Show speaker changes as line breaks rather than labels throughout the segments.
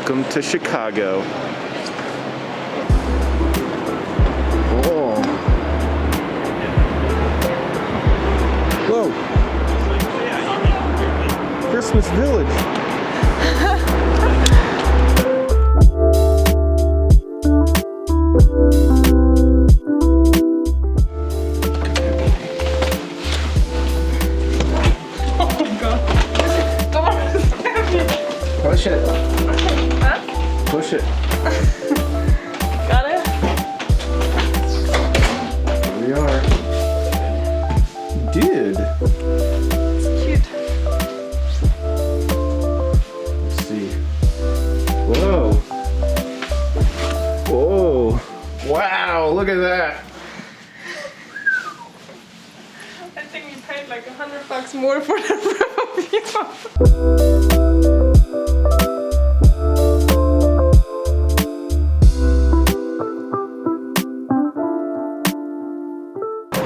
Welcome to Chicago. Oh. Whoa. Christmas Village. Push it.
Huh?
Push it.
Got it?
Here we are. Dude.
It's cute.
Let's see. Whoa. Whoa. Wow, look at that.
I think we paid like $100 more for the review.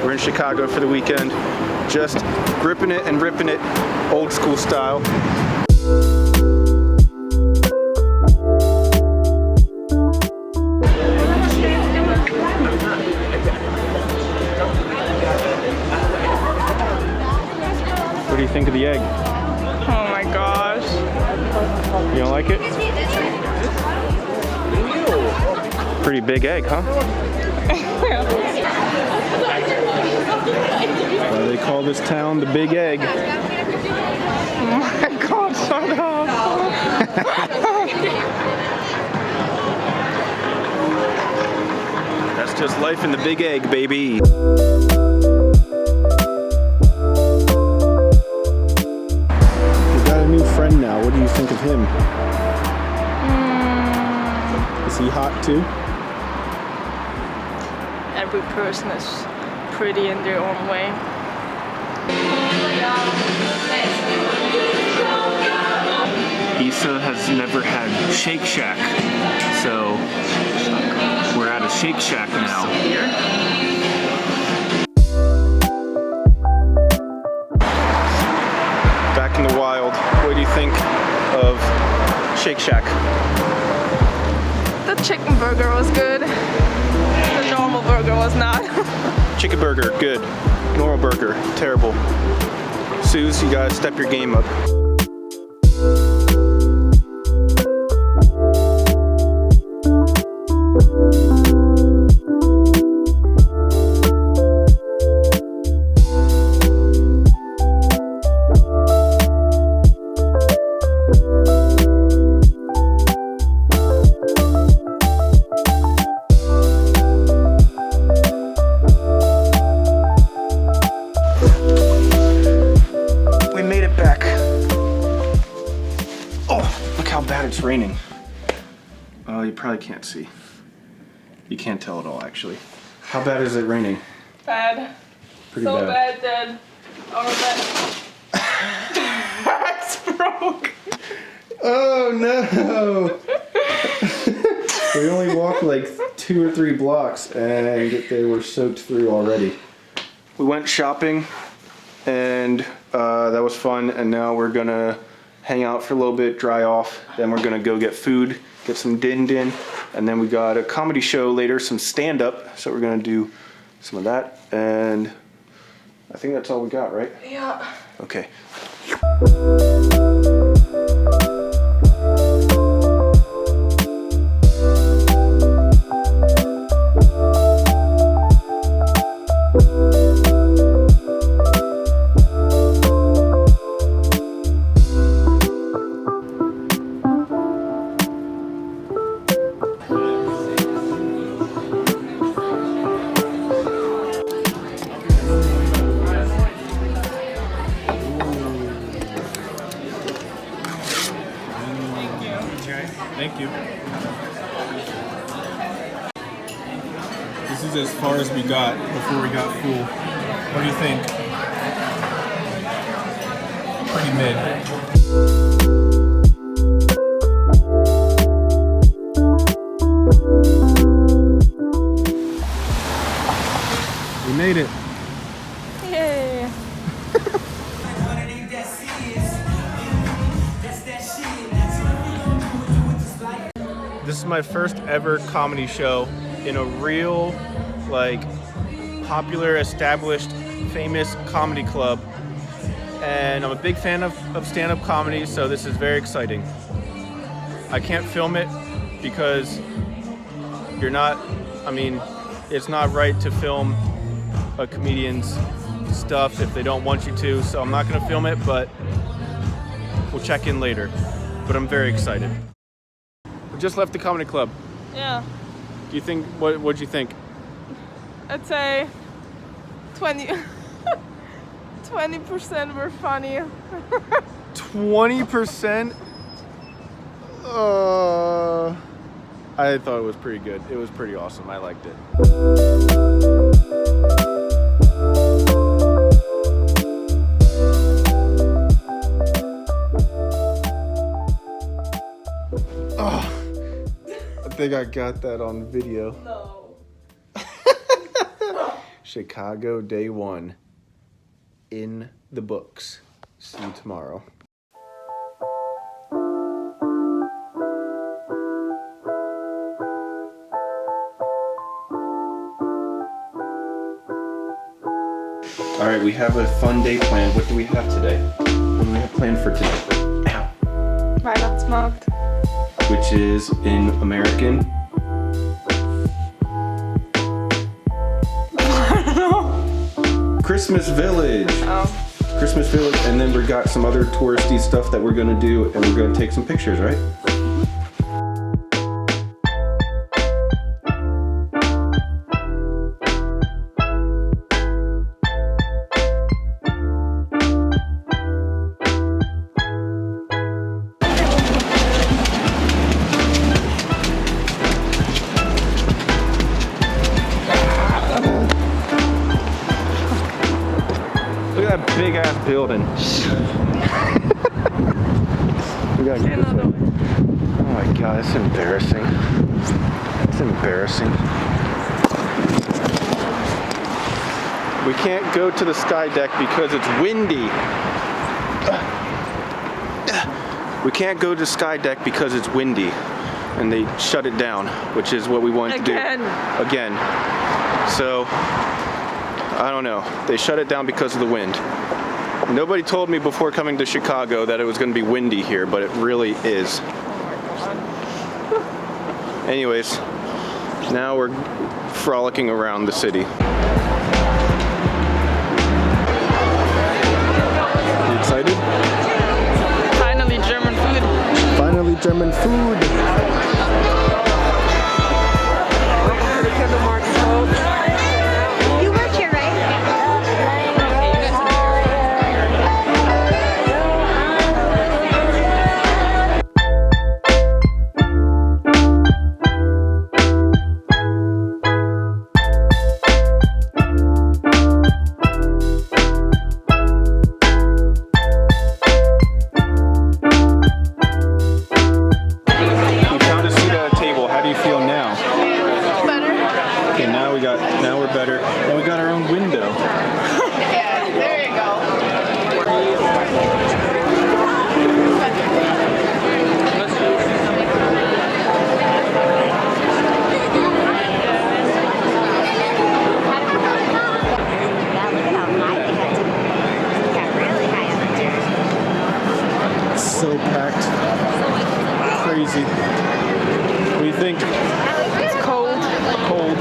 We're in Chicago for the weekend, just gripping it and ripping it, old school style. What do you think of the egg?
Oh my gosh.
You don't like it? Pretty big egg, huh? They call this town the Big Egg.
Oh my god, shut up.
That's just life in the Big Egg, baby. You got a new friend now. What do you think of him? Is he hot too?
Every person is pretty in their own way.
Issa has never had Shake Shack, so we're at a Shake Shack now. Back in the wild, what do you think of Shake Shack?
The chicken burger was good. The normal burger was not.
Chicken burger, good. Normal burger, terrible. Suze, you gotta step your game up. We made it back. Oh, look how bad it's raining. Oh, you probably can't see. You can't tell at all, actually. How bad is it raining?
Bad.
Pretty
So
bad.
bad that our backs broke.
Oh no! We only walked like 2 or 3 blocks and they were soaked through already. We went shopping and that was fun, and now we're gonna hang out for a little bit, dry off, then we're gonna go get food, get some din din, and then we got a comedy show later, some stand-up, so we're gonna do some of that, and I think that's all we got, right?
Yeah.
Okay.
Thank you. This is as far as we got before we got full. What do you think? Pretty mid. We made it.
Yay.
This is my first ever comedy show in a real, like, popular, established, famous comedy club. And I'm a big fan of stand-up comedy, so this is very exciting. I can't film it because it's not right to film a comedian's stuff if they don't want you to, so I'm not gonna film it, but we'll check in later. But I'm very excited. We just left the comedy club.
Yeah.
Do you think, what'd you think?
I'd say 20% were funny.
20%? I thought it was pretty good. It was pretty awesome. I liked it. Oh, I think I got that on video.
No.
Chicago day 1 in the books. See you tomorrow.
All right, we have a fun day planned. What do we have today? What do we have planned for today? Ow.
Weihnachtsmarkt.
Which is in American. Christmas Village.
Oh.
Christmas Village, and then we got some other touristy stuff that we're gonna do, and we're gonna take some pictures, right? Look at that big ass building. We gotta get this one. Oh my god, that's embarrassing. That's embarrassing. We can't go to the sky deck because it's windy. We can't go to the sky deck because it's windy. And they shut it down, which is what we wanted to do. Again. So, I don't know. They shut it down because of the wind. Nobody told me before coming to Chicago that it was going to be windy here, but it really is. Anyways, now we're frolicking around the city. You excited?
Finally German food.
Finally German food.
You work here, right?
We found a seat at a table. How do you feel now?
Better.
Okay, now we're better. And we got our own window.
Yeah, there you go.
So packed. Crazy. What do you think?
It's cold.
Cold.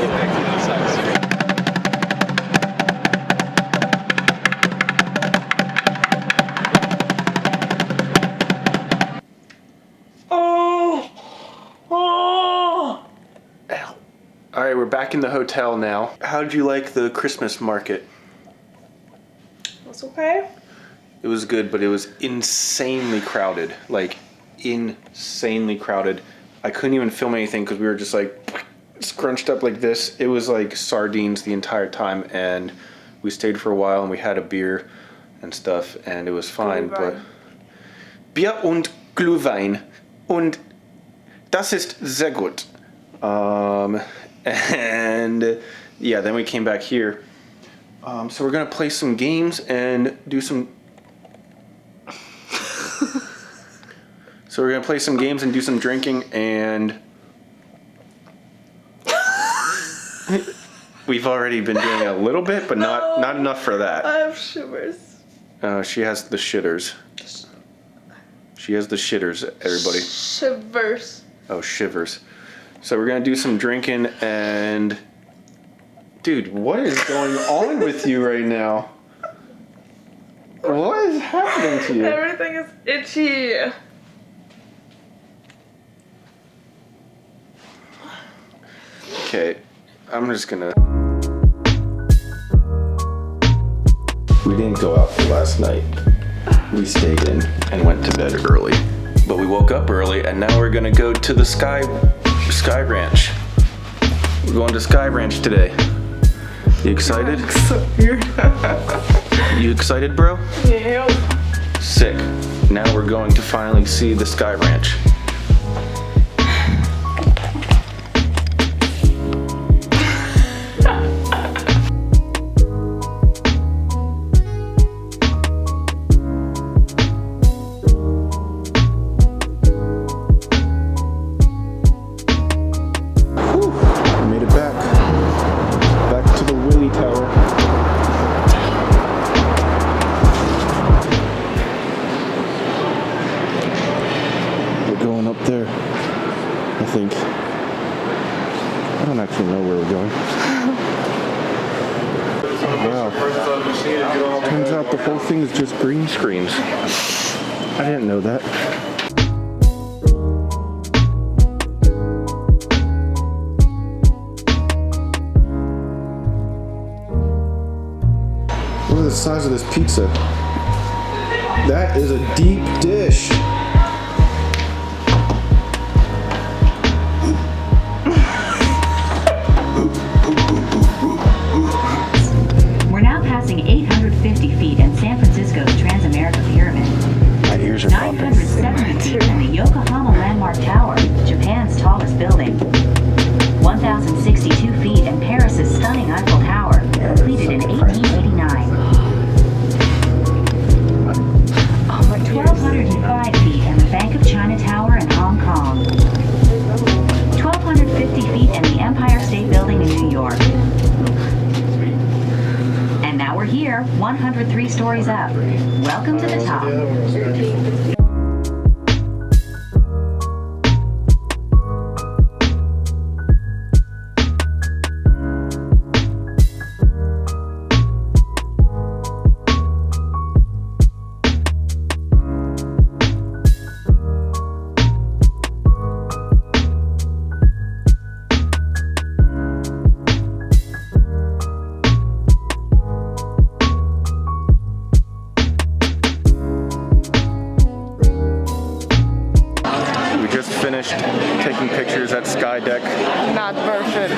Oh. Oh.
Ow. All right, we're back in the hotel now. How did you like the Christmas market?
It's okay.
It was good, but it was insanely crowded. Like, insanely crowded. I couldn't even film anything because we were just like scrunched up like this. It was like sardines the entire time, and we stayed for a while and we had a beer and stuff, and it was fine. But Bier und Glühwein, und das ist sehr gut. And yeah, then we came back here. So we're gonna play some games and do some. So we're gonna play some games and do some drinking, and already been doing a little bit, but not enough for that.
I have shivers.
She has the shitters. She has the shitters, everybody.
Shivers.
Oh, shivers. So we're gonna do some drinking and... Dude, what is going on with you right now? What is happening to you?
Everything is itchy.
Okay, I'm just gonna... We didn't go out last night. We stayed in and went to bed early. But we woke up early and now we're gonna go to the Sky Ranch. We're going to Sky Ranch today. You excited?
I'm so weird.
You excited, bro?
Yeah.
Sick. Now we're going to finally see the Sky Ranch. I don't actually know where we're going. Wow. Turns out the whole thing is just green screens. I didn't know that. Look at the size of this pizza. That is a deep dish.
We're now passing 850 feet in San Francisco's Transamerica Pyramid.
My ears are popping.
970 feet in the Yokohama Landmark Tower, Japan's tallest building. 1,062 feet in Paris's stunning Eiffel Tower, completed in 1889. 1,205 feet in the Bank of China Tower in Hong Kong. 1,250 feet in the Empire State Building in New York. And now we're here, 103 stories up. Welcome to the top.
Finished taking pictures at Sky Deck.
Not worth it.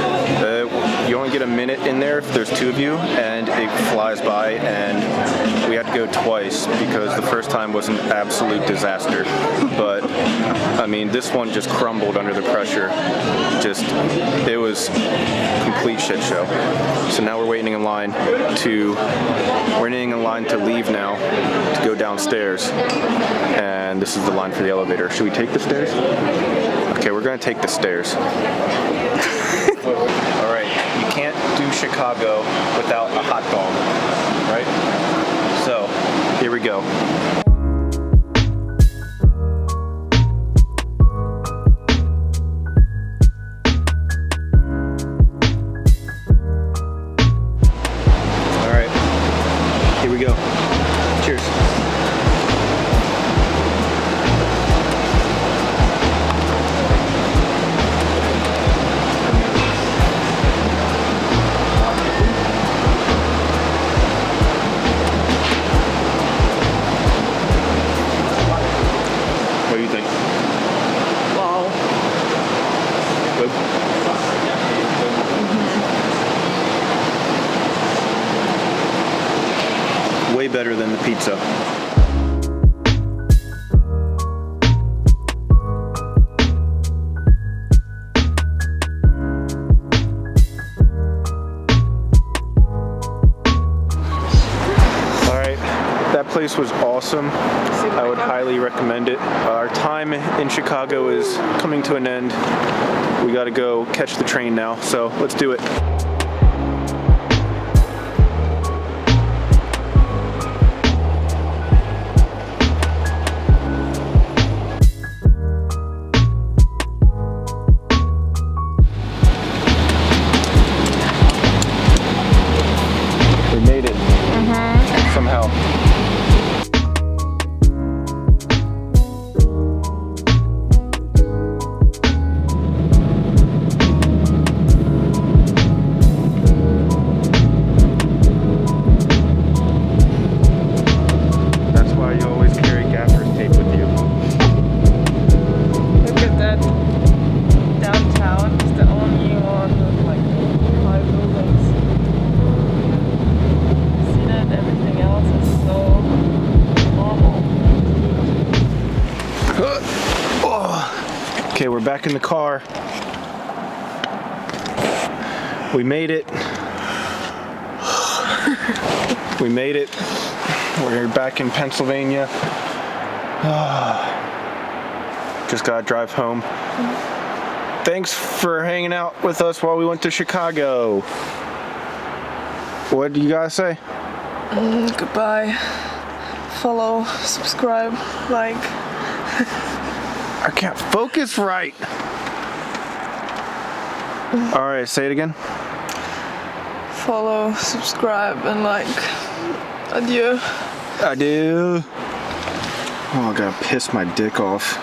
You only get a minute in there if there's two of you, and it flies by, and we had to go twice because the first time was an absolute disaster. But I mean, this one just crumbled under the pressure. It was a complete shit show. So now we're waiting in line to leave now to go downstairs, and this is the line for the elevator. Should we take the stairs? Okay, we're gonna take the stairs. All right, you can't do Chicago without a hot dog, right? So, here we go. All right, here we go. Cheers. What do you think?
Wow.
Good? Way better than the pizza. That place was awesome. I would highly recommend it. Our time in Chicago is coming to an end. We gotta go catch the train now, so let's do it. Okay, we're back in the car. We made it. We made it. We're back in Pennsylvania. Just gotta drive home. Thanks for hanging out with us while we went to Chicago. What do you guys say?
Goodbye. Follow, subscribe, like.
I can't focus right. All right, say it again.
Follow, subscribe, and like. Adieu.
I do. Oh, I gotta piss my dick off.